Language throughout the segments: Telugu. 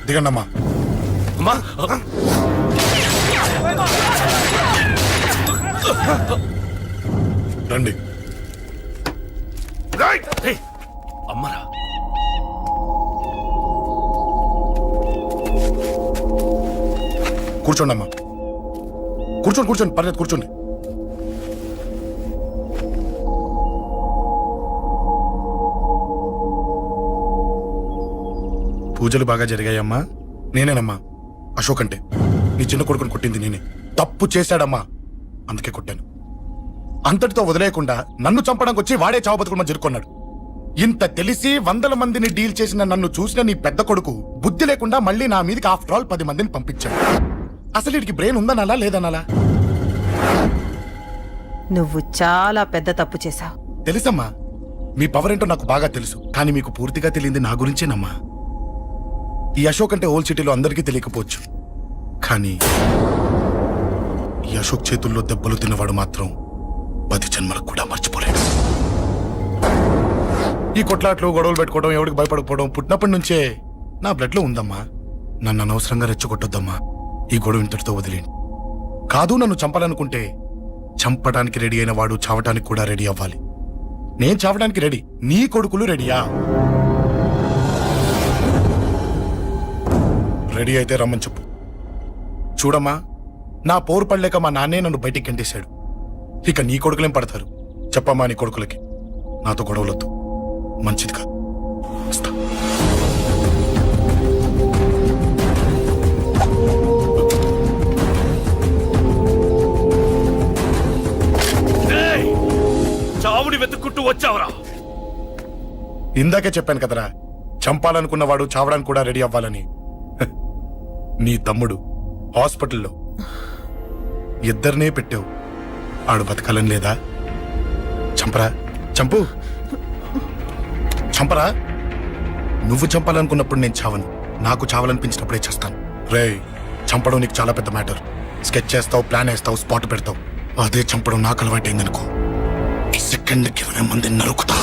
దిగండమ్మా. రండి. అమ్మరా కూర్చోండి అమ్మా. కూర్చోండి కూర్చోండి, పర్లేదు కూర్చోండి. పూజలు బాగా జరిగాయమ్మా? నేనేనమ్మా అశోక్ అంటే. నీ చిన్న కొడుకుని కొట్టింది నేనే. తప్పు చేశాడమ్మా, అందుకే కొట్టాను. అంతటితో వదిలేయకుండా నన్ను చంపడానికి వచ్చి వాడే చావు బతుకుమని జరుకున్నాడు. ఇంత తెలిసి 100 మందిని డీల్ చేసిన నన్ను చూసిన నీ పెద్ద కొడుకు బుద్ధి లేకుండా మళ్ళీ నా మీదకి ఆఫ్టర్ ఆల్ 10 మందిని పంపించాడు. అసలు వీడికి బ్రెయిన్ ఉందనాలా లేదనాలా? నువ్వు చాలా పెద్ద తప్పు చేశావు. తెలుసమ్మా, మీ పవర్ ఏంటో నాకు బాగా తెలుసు. కానీ మీకు పూర్తిగా తెలియంది నా గురించేనమ్మా. ఈ అశోక్ అంటే ఓల్డ్ సిటీలో అందరికీ తెలియకపోవచ్చు, కానీ ఈ అశోక్ చేతుల్లో దెబ్బలు తిన్నవాడు మాత్రం 10 జన్మలకు కూడా మర్చిపోలేడు. ఈ కొట్లాట్లు గొడవలు పెట్టుకోవడం, ఎవరికి భయపడకపోవడం పుట్టినప్పటి నుంచే నా బ్లడ్ లో ఉందమ్మా. నన్ను అనవసరంగా రెచ్చగొట్టొద్దమ్మా. ఈ గొడవ ఇంతటితో వదిలేండి. కాదు, నన్ను చంపాలనుకుంటే చంపడానికి రెడీ అయిన వాడు చావటానికి కూడా రెడీ అవ్వాలి. నేను చావడానికి రెడీ, నీ కొడుకులు రెడీయా? రెడీ అయితే రమ్మని చెప్పు. చూడమ్మా, నా పోరు పడలేక మా నాన్నే నన్ను బయటికి గంటేశాడు. ఇక నీ కొడుకులేం పడతారు? చెప్పమ్మా నీ కొడుకులకి నాతో గొడవలొద్దు, మంచిదిగా. చావుని వెతుక్కుంటూ వచ్చావురా? ఇందాకే చెప్పాను కదరా, చంపాలనుకున్నవాడు చావడానికి కూడా రెడీ అవ్వాలని. నీ తమ్ముడు హాస్పిటల్లో ఇద్దరినే పెట్టావు. ఆడు బతకాలని లేదా? చంపరా, చంపు, చంపరా. నువ్వు చంపాలనుకున్నప్పుడు నేను చావను, నాకు చావాలనిపించినప్పుడే చేస్తాను. రేయ్, చంపడం నీకు చాలా పెద్ద మ్యాటర్. స్కెచ్ చేస్తావు, ప్లాన్ వేస్తావు, స్పాట్ పెడతావు. అదే చంపడం నాకు అలవాటైందనుకో, సెకండ్కి 20 మందిని నరుకుతా.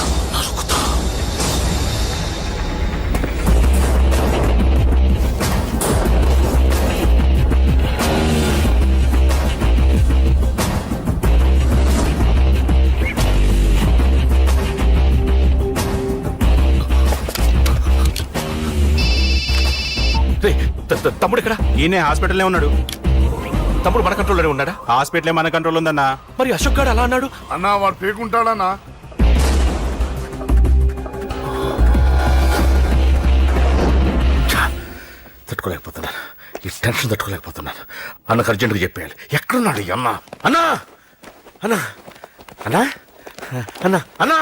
తమ్ముడు ఇక్కడ? ఈయనే హాస్పిటల్లో ఉన్నాడు. తమ్ముడు మన కంట్రోల్లోనే ఉన్నాడా? హాస్పిటలే మన కంట్రోల్ ఉందన్నా. మరి అశోక్ గారు అలా అన్నాడు? అన్నా వాడు పేకుంటాడన్నా. తట్టుకోలేకపోతున్నాను, ఈ టెన్షన్ తట్టుకోలేకపోతున్నాను. అన్నకు అర్జెంటుగా చెప్పేయాలి. ఎక్కడున్నాడు ఈ అన్న? అన్నా అన్నా అన్నా అన్నా అన్నా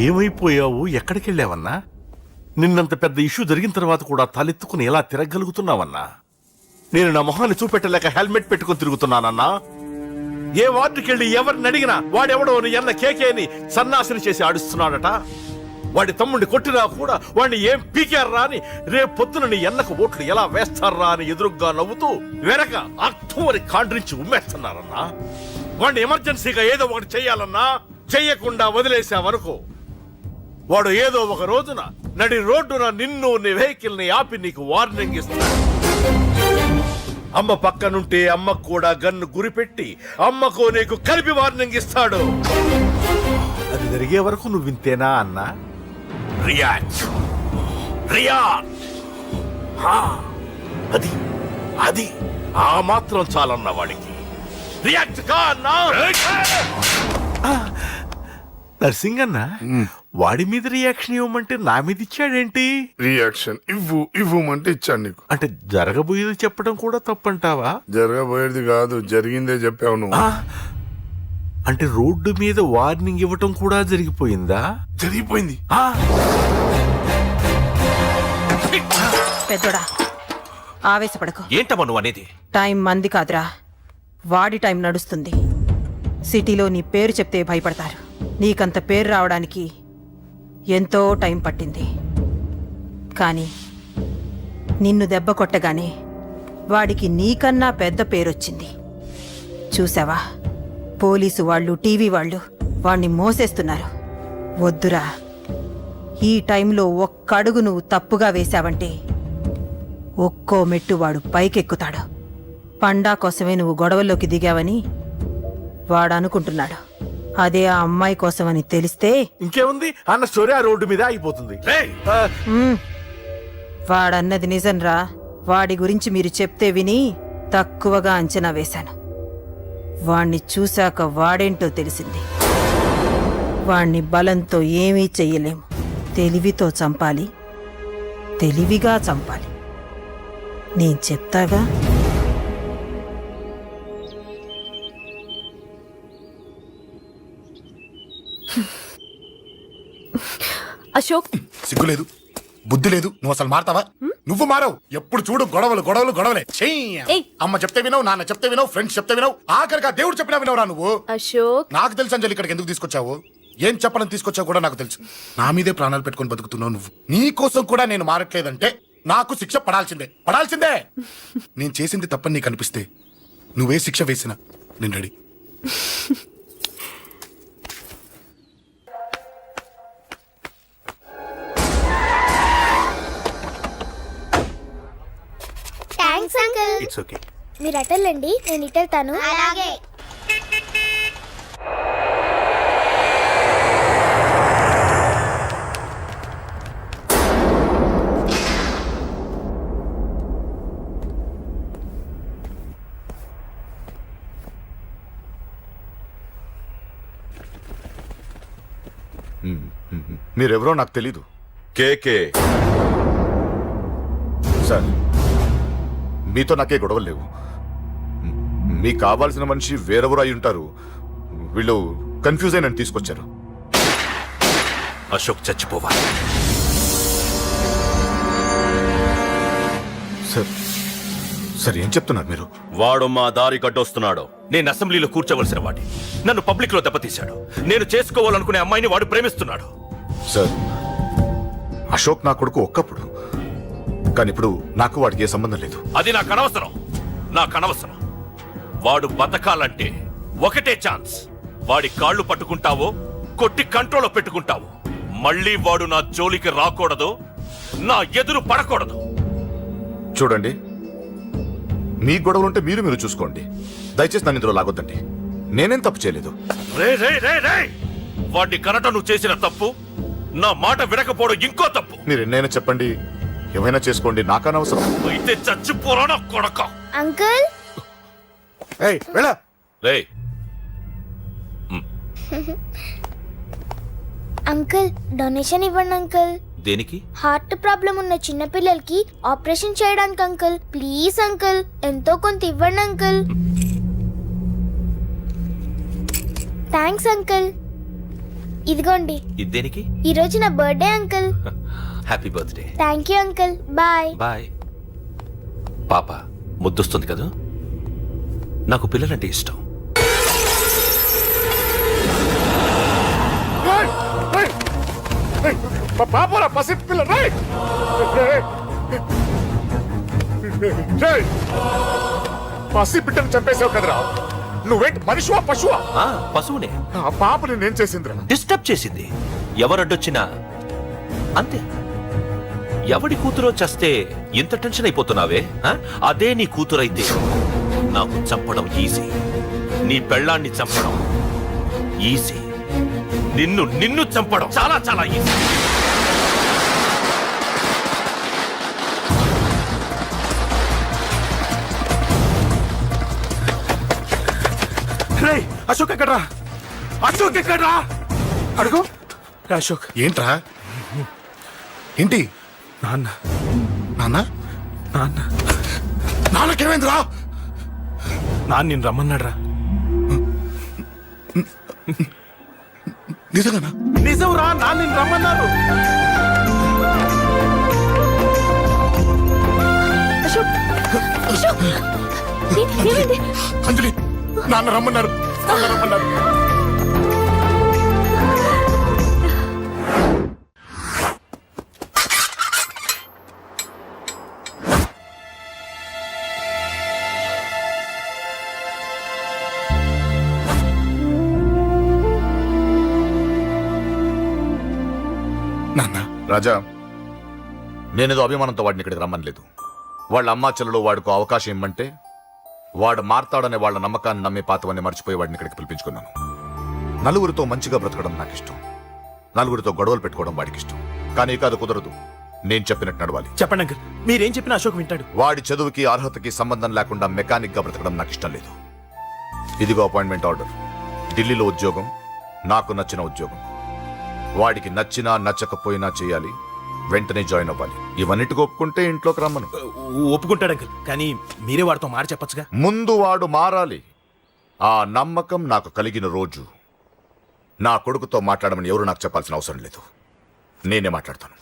ఏమైపోయావు? ఎక్కడికి వెళ్ళావన్నా? నిన్నంత పెద్ద ఇష్యూ జరిగిన తర్వాత కూడా తలెత్తుకుని ఎలా తిరగలుగుతున్నావన్నా? నేను నా మొహాన్ని చూపెట్టలేక హెల్మెట్ పెట్టుకుని తిరుగుతున్నానన్నా. ఏ వార్డుకి వెళ్ళి ఎవరిని అడిగినా వాడెవడో నీ అన్న కేకేని సన్నాసిని చేసి ఆడిస్తున్నాడట. వాడి తమ్ముడిని కొట్టినా కూడా వాడిని ఏం పీకారా అని రేపు పొద్దున నీ అన్నకు ఓట్లు ఎలా వేస్తారా అని ఎదురుగ్గా నవ్వుతూ వెనక అర్థం అని కాండ్రించి ఉమ్మేస్తున్నారన్నా. వాడిని ఎమర్జెన్సీగా ఏదో ఒకటి చెయ్యాలన్నా. చెయ్యకుండా వదిలేసావనుకో, వాడు ఏదో ఒక రోజున నడి రోడ్డున నిన్ను నీ వెహికల్ ని ఆపి నీకు వార్నింగ్ ఇస్తాడు. అమ్మ పక్కనుంటే అమ్మకు కూడా గన్ను గురిపెట్టి అమ్మకు నీకు కలిపి వార్నింగ్ ఇస్తాడు. అది జరిగే వరకు నువ్వు వింతేనా అన్నా? React react. అది అది ఆ మాత్రం చాలన్న వాడికి రియాక్ట్ కా అన్నా. నర్సింగ్ అన్న వాడి మీద రియాక్షన్ ఇవ్వమంటే నా మీద ఇచ్చాడేంటి? రియాక్షన్ ఇవ్వమంటే ఇచ్చాను నీకు. అంటే జరగబోయేది చెప్పడం కూడా తప్పంటావా? జరగబోయేది కాదు, జరిగిందే చెప్పావు నువ్వు. అంటే రోడ్డు మీద వార్నింగ్ ఇవ్వటం కూడా జరిగిపోయిందా? జరిగిపోయింది. పెద్దోడా ఆవేశపడకు. ఏంటమ్మా నువ్వు అనేది? టైం మంది కాదురా, వాడి టైం నడుస్తుంది. సిటీలో నీ పేరు చెప్తే భయపడతారు. నీకంత పేరు రావడానికి ఎంతో టైం పట్టింది. కానీ నిన్ను దెబ్బ కొట్టగానే వాడికి నీకన్నా పెద్ద పేరొచ్చింది. చూసావా, పోలీసు వాళ్ళు, టీవీ వాళ్ళు వాణ్ణి మోసేస్తున్నారు. వద్దురా, ఈ టైంలో ఒక్కడుగు నువ్వు తప్పుగా వేశావంటే ఒక్కో మెట్టు వాడు పైకెక్కుతాడు. పండా కోసమే నువ్వు గొడవల్లోకి దిగావని వాడు అనుకుంటున్నాడు. అదే ఆ అమ్మాయి కోసమని తెలిస్తే ఇంకేముంది అన్న స్టోరీ ఆ రోడ్డు మీద అయిపోతుంది. వాడన్నది నిజంరా. వాడి గురించి మీరు చెప్తే విని తక్కువగా అంచనా వేశాను. వాణ్ణి చూశాక వాడేంటో తెలిసింది. వాణ్ణి బలంతో ఏమీ చెయ్యలేము. తెలివితో చంపాలి, తెలివిగా చంపాలి. నేను చెప్తాగా. అశోక్, సిగ్గు లేదు, బుద్ధి లేదు. నువ్వు అసలు మారతావా? నువ్వు మారవు. ఎప్పుడు చూడు గొడవలు గొడవలు గొడవలే. ఏయ్. అమ్మ చెప్తే వినవు, నాన్న చెప్తే వినవు, ఫ్రెండ్స్ చెప్తే వినవు, ఆఖరిగా దేవుడు చెప్పినా వినవురా నువ్వు. అశోక్, నాకు తెలుసు అంజలి ఇక్కడికి ఎందుకు తీసుకొచ్చావు, ఏం చెప్పని తీసుకొచ్చావు కూడా నాకు తెలుసు. నా మీదే ప్రాణాలు పెట్టుకొని బతుకుతున్నావు నువ్వు. నీ కోసం కూడా నేను మారట్లేదంటే నాకు శిక్ష పడాల్సిందే, పడాల్సిందే. నేను చేసింది తప్పని నీకు అనిపిస్తే నువ్వే శిక్ష వేసినా నేను ready. Thanks uncle. It's okay. మీరు అటెళ్ళండి, నేను ఇటెళ్తాను. అలాగే. మీరెవరో నాకు తెలీదు. కేకే. సార్, మీతో నాకే గొడవలు లేవు. మీకు కావాల్సిన మనిషి వేరెవరో అయి ఉంటారు. వీళ్ళు కన్ఫ్యూజ్ అయి నన్ను తీసుకొచ్చారు. అశోక్ చచ్చిపోవాలి. సార్, సార్ ఏం చెప్తున్నారు మీరు? వాడు మా దారి కట్టొస్తున్నాడు. నేను అసెంబ్లీలో కూర్చోవలసిన వాడి నన్ను పబ్లిక్ లో దెబ్బతీశాడు. నేను చేసుకోవాలనుకునే అమ్మాయిని వాడు ప్రేమిస్తున్నాడు. సార్, అశోక్ నా కొడుకు ఒక్కప్పుడు, కానీ ఇప్పుడు నాకు వాడికి ఏ సంబంధం లేదు. అది నాకు అనవసరం, నాకు అనవసరం. వాడు బతకాలంటే ఒకటే ఛాన్స్. వాడి కాళ్ళు పట్టుకుంటావో కొట్టి కంట్రోల్లో పెట్టుకుంటావో. మళ్ళీ వాడు నా జోలికి రాకూడదు, నా ఎదురు పడకూడదు. చూడండి, మీ గొడవలుంటే మీరు చూసుకోండి. దయచేసి నన్ను ఇందులో లాగొద్దండి. నేనేం తప్పు చేయలేదు. రే రే రే రే, వాడిని కనట నువ్వు చేసిన తప్పు, నా మాట వినకపోవడం ఇంకో తప్పు. మీరు ఎన్నైనా చెప్పండి, ఏమైనా చేసుకోండి, నాకనవసరం. అయితే చచ్చిపోరా నా కొడక. అంకుల్, ఏయ్ వెళ్ళ. రే, అంకుల్ డొనేషన్ ఇవ్వండి అంకుల్. దేనికి? హార్ట్ ప్రాబ్లం ఉన్న చిన్న పిల్లలకి ఆపరేషన్ చేయడానికి అంకుల్. ప్లీజ్ అంకుల్, ఎంతో కొంత ఇవ్వండి అంకుల్. Thanks uncle. ఇదిగోండి. ఇది దేనికి? ఈ రోజు నా birthday uncle. Happy birthday. Thank you uncle. Bye. Bye. పాప ముద్దొస్తుంది కదా, నాకు పిల్లలంటే ఇష్టం. పాపరా పసి పిల్ల, పసి బిడ్డను చంపేశావు కదరా. నువ్వేంటి మనిషివా పశువా? పశువునే. ఆ పాపని నేను చేసిందిరా. డిస్టర్బ్ చేసింది. ఎవరడ్డొచ్చినా అంతే. ఎవడి కూతురో చేస్తే ఇంత టెన్షన్ అయిపోతున్నావే? అదే నీ కూతురైతే నాకు చంపడం ఈజీ. నీ పెళ్ళాన్ని చంపడం ఈజీ. నిన్ను చంపడం చాలా చాలా ఈజీ. అశోక్ ఎక్కడ్రా? అశోక్ ఎక్కడ్రా? అడుగు రా అశోక్. ఏంట్రా? ఏంటి నాన్న నాన్న? నాన్న నాన్నకేమైందిరా? నాన్న నేను రమ్మన్నాడ్రా. నిజంగానా? నిజం రా, నాన్న నేను రమ్మన్నారు. అశోక్ అశోక్ ఏమైంది? అంజలి, నాన్న రమ్మన్నారు. నాన్న రమ్మన్నారు. నాన్న, రాజా, నేనేదో అభిమానంతో వాడిని ఇక్కడికి రమ్మనలేదు. వాళ్ళ అమ్మా చెల్లెలు వాడికి అవకాశం ఇమ్మంటే వాడు మారతాడనే వాళ్ళ నమ్మకాన్ని నమ్మి పాతవన్నీ మర్చిపోయి వాడిని ఇక్కడికి పిలిపించుకున్నాను. నలుగురితో మంచిగా బ్రతకడం నాకు ఇష్టం, నలుగురితో గొడవలు పెట్టుకోవడం వాడికి ఇష్టం. కానీ ఇక అది కుదరదు. నేను చెప్పినట్టు నడవాలి. చెప్పండి అంకుల్, మీరేం చెప్పినా అశోక్ వింటాడు. వాడి చదువుకి అర్హతకి సంబంధం లేకుండా మెకానిక్ గా బ్రతకడం నాకు ఇష్టం లేదు. ఇదిగో అపాయింట్మెంట్ ఆర్డర్. ఢిల్లీలో ఉద్యోగం, నాకు నచ్చిన ఉద్యోగం. వాడికి నచ్చినా నచ్చకపోయినా చేయాలి, వెంటనే జాయిన్ అవ్వాలి. ఇవన్నిటికి ఒప్పుకుంటే ఇంట్లోకి రమ్మను. ఒప్పుకుంటాడు అంకుల్, కానీ మీరే వాడితో మాట చెప్పొచ్చుగా. ముందు వాడు మారాలి. ఆ నమ్మకం నాకు కలిగిన రోజు నా కొడుకుతో మాట్లాడమని ఎవరు నాకు చెప్పాల్సిన అవసరం లేదు. నేనే మాట్లాడతాను.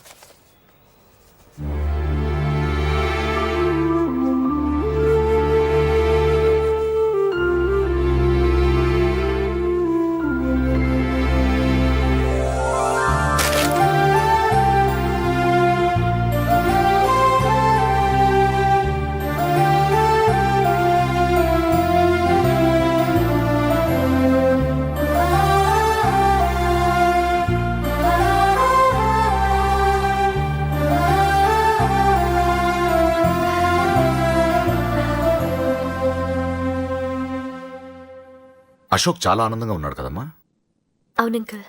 అశోక్ చాలా ఆనందంగా ఉన్నాడు కదమ్మా. అవునంకల్.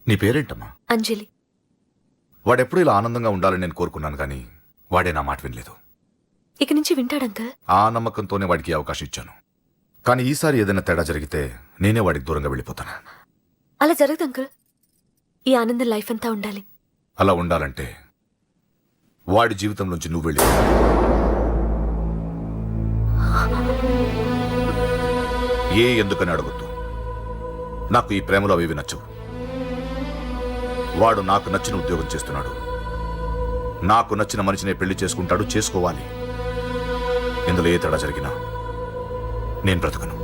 నీ పేరేంటమ్మా? అంజలి. వాడెప్పుడు ఇలా ఆనందంగా ఉండాలని నేను కోరుకున్నాను, కానీ వాడే నా మాట వినలేదు. ఇక నుంచి వింటాడంకల్. ఆ నమ్మకంతోనే వాడికి ఈ అవకాశం ఇచ్చాను. కానీ ఈసారి ఏదైనా తేడా జరిగితే నేనే వాడికి దూరంగా వెళ్ళిపోతాను. అలా జరగదు అంకుల్. ఈ ఆనందం లైఫ్ అంతా ఉండాలి. అలా ఉండాలంటే వాడి జీవితంలోంచి నువ్వు వెళ్ళి ఎందుకని అడగొద్దు. నాకు ఈ ప్రేమలో అవి నచ్చవు. వాడు నాకు నచ్చిన ఉద్యోగం చేస్తున్నాడు, నాకు నచ్చిన మనిషినే పెళ్లి చేసుకుంటాడు, చేసుకోవాలి. ఇందులో ఏ తేడా జరిగినా నేను బ్రతకను.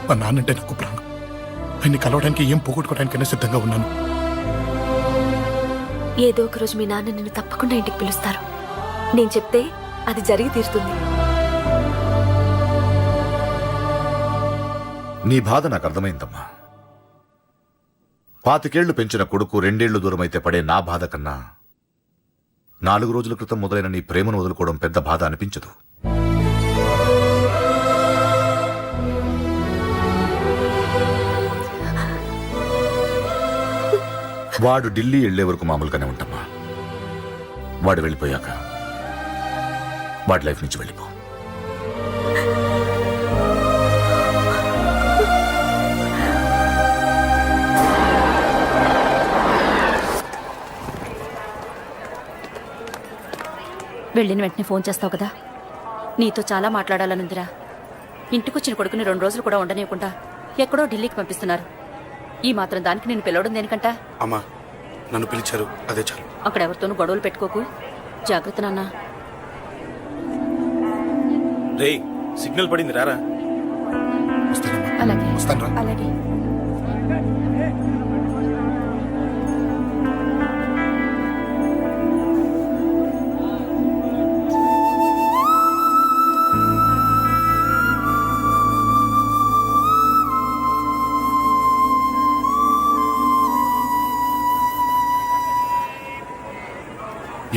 మా నాన్నంటే నాకు ప్రాణం. ఆయన్ని కలవడానికి ఏం పోగొట్టుకోవడానికైనా సిద్ధంగా ఉన్నాను. ఏదో ఒక రోజు మీ నాన్న నిన్ను తప్పకుండా ఇంటికి పిలుస్తారు. నేను చెప్తే అది జరిగి తీరుతుంది. నీ బాధ నాకు అర్థమైందమ్మా. 25 పెంచిన కొడుకు 2 ఏళ్లు దూరమైతే పడే నా బాధ కన్నా 4 రోజుల క్రితం మొదలైన నీ ప్రేమను వదులుకోవడం పెద్ద బాధ అనిపించదు. వాడు ఢిల్లీ వెళ్లే వరకు మామూలుగానే ఉంటామా. వాడు వెళ్ళిపోయాక వాడి లైఫ్ నుంచి వెళ్ళిపో. వెళ్ళిన వెంటనే ఫోన్ చేస్తావు కదా. నీతో చాలా మాట్లాడాలనుందిరా. ఇంటికొచ్చిన కొడుకుని 2 రోజులు కూడా ఉండనివ్వకుండా ఎక్కడో ఢిల్లీకి పంపిస్తున్నారు. ఈ మాత్రం దానికి నేను పిలవడం దేనికంట? అమ్మా, నన్ను పిలిచారు, అదే చాలు. అక్కడ ఎవరితోనూ గొడవలు పెట్టుకోకు. జాగ్రత్త నాన్న. రే, సిగ్నల్ పడింది, రారా. వస్తానమ్మా. అలాగే వస్తానురా. అలాగే.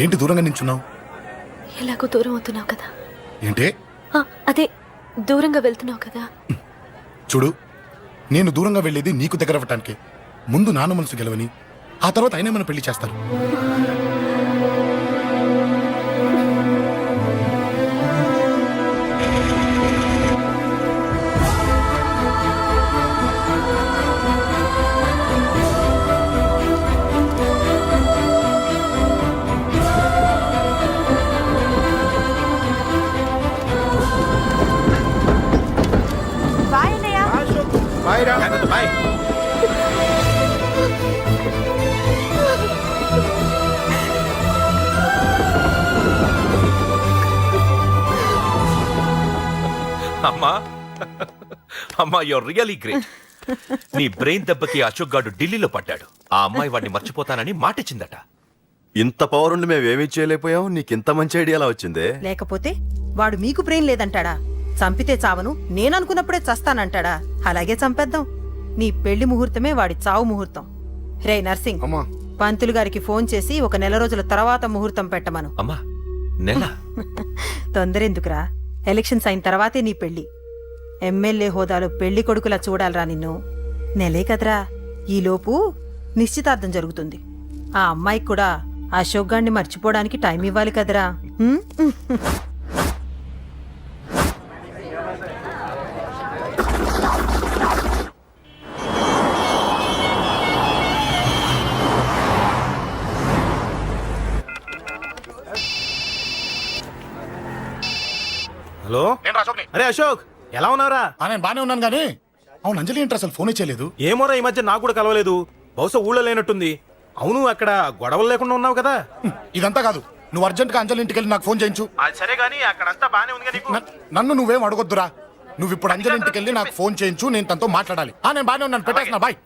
ఏంటి దూరంగా నించున్నావు? ఎలాగో దూరం అవుతున్నావు కదా. ఏంటే? అదే దూరంగా వెళ్తున్నావు కదా. చూడు, నేను దూరంగా వెళ్ళేది నీకు దగ్గర అవ్వటానికి. ముందు నాన్న మనసు గెలవని, ఆ తర్వాత ఆయనే మన పెళ్లి చేస్తారు. అమ్మా యువర్ రియలీ గ్రేట్. నీ బ్రెయిన్ దెబ్బకి అశోక్ గాడు ఢిల్లీలో పడ్డాడు. ఆ అమ్మాయి వాడిని మర్చిపోతానని మాటిచ్చిందట. ఇంత పవర్ ఉండి మేము ఏమీ చేయలేకపోయాం, నీకింత మంచి ఐడియా ఎలా వచ్చిందే? లేకపోతే వాడు మీకు బ్రెయిన్ లేదంటాడా? చంపితే చావను, నేననుకున్నప్పుడే చస్తానంటాడా? అలాగే చంపేద్దాం. నీ పెళ్లి ముహూర్తమే వాడి చావు ముహూర్తం. రే నర్సింగ్, అమ్మా పంతులు గారికి ఫోన్ చేసి ఒక నెల రోజుల తర్వాత ముహూర్తం పెట్టమను. అమ్మా నెల తొందరెందుకురా? ఎలక్షన్స్ అయిన తర్వాతే నీ పెళ్లి. ఎమ్మెల్యే హోదాలో పెళ్లి కొడుకులా చూడాలరా నిన్ను. నెలే కదరా, ఈలోపు నిశ్చితార్థం జరుగుతుంది. ఆ అమ్మాయికి కూడా అశోక్ గాన్ని మర్చిపోవడానికి టైం ఇవ్వాలి కదరా. హ్మ్? హలో, నేను అశోక్ని. అరే అశోక్, ఎలా ఉన్నారా? నేను బానే ఉన్నాను కానీ అవును అంజలి ఏంటి అసలు ఫోన్ ఇచ్చేయలేదు? ఏమోరా, ఈ మధ్య నాకు కూడా కలవలేదు. బహుశా ఊళ్ళో లేనట్టుంది. అవును, అక్కడ గొడవలు లేకుండా ఉన్నావు కదా? ఇదంతా కాదు, నువ్వు అర్జెంట్ గా అంజలి ఇంటికి వెళ్ళి నాకు ఫోన్ చేయించు. అది సరే గానీ అక్కడంతా బానే ఉంది నీకు. నన్ను నువ్వేం అడగొద్దురా. నువ్వు ఇప్పుడు అంజలి ఇంటికి వెళ్ళి నాకు ఫోన్ చేయించు, నేను తనతో మాట్లాడాలి. నేను బానే ఉన్నాను, పెట్టేస్తున్నా, బాయ్.